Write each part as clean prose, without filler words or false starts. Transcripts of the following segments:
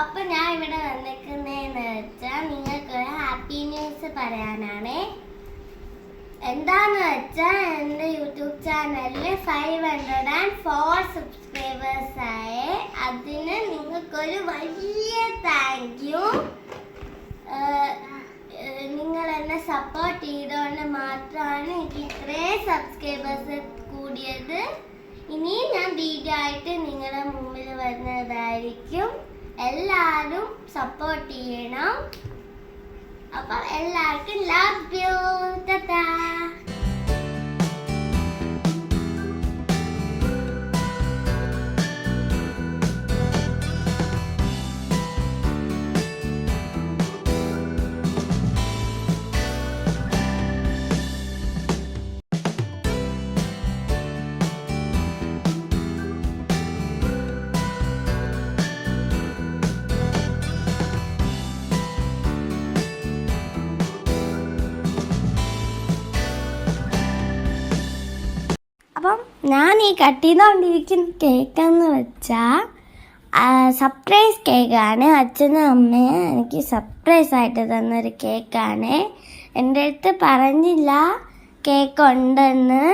അപ്പൊ ഞാൻ ഇവിടെ വന്നിരിക്കുന്നതെന്ന് വെച്ചാൽ നിങ്ങൾക്ക് ഒരു ഹാപ്പി ന്യൂസ് പറയാനാണ്. എന്താന്ന് വെച്ചാൽ എൻ്റെ യൂട്യൂബ് ചാനലിൽ 504 സബ്സ്ക്രൈബേഴ്സ് ആയി. അതിന് നിങ്ങൾക്കൊരു വലിയ താങ്ക് യു. നിങ്ങൾ എന്നെ സപ്പോർട്ട് ചെയ്തുകൊണ്ട് മാത്രമാണ് എനിക്ക് ഇത്രയും സബ്സ്ക്രൈബേഴ്സ് കൂടിയത്. ഇനി ഞാൻ വീഡിയോ ആയിട്ട് നിങ്ങളുടെ മുമ്പിൽ വരുന്നതായിരിക്കും. എല്ലാവരും സപ്പോർട്ട് ചെയ്യണം. അപ്പോൾ എല്ലാവർക്കും ലവ് യു. ടാറ്റാ. അപ്പം ഞാൻ ഈ കട്ട് ചെയ്തുകൊണ്ടിരിക്കുന്ന കേക്കെന്ന് വെച്ചാൽ സർപ്രൈസ് കേക്കാണ്. അച്ഛനും അമ്മയും എനിക്ക് സർപ്രൈസ് ആയിട്ട് തന്നൊരു കേക്കാണ്. എൻ്റെ അടുത്ത് പറഞ്ഞില്ല കേക്ക് ഉണ്ടെന്ന്.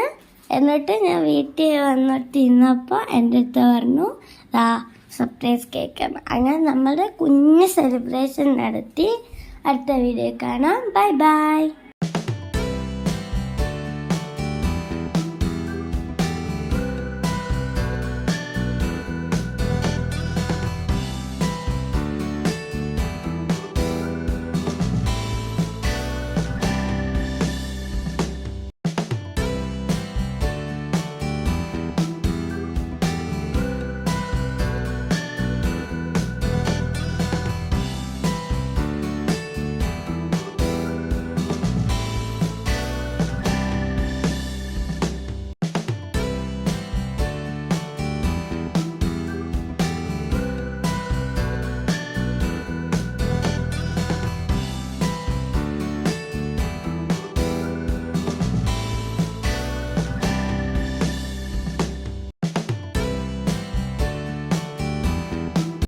എന്നിട്ട് ഞാൻ വീട്ടിൽ വന്നിട്ട് ഇന്നപ്പോൾ എൻ്റെ അടുത്ത് പറഞ്ഞു സർപ്രൈസ് കേക്കാണ്. അങ്ങനെ നമ്മൾ കുഞ്ഞ് സെലിബ്രേഷൻ നടത്തി. അടുത്ത വീഡിയോ കാണാം. Bye bye.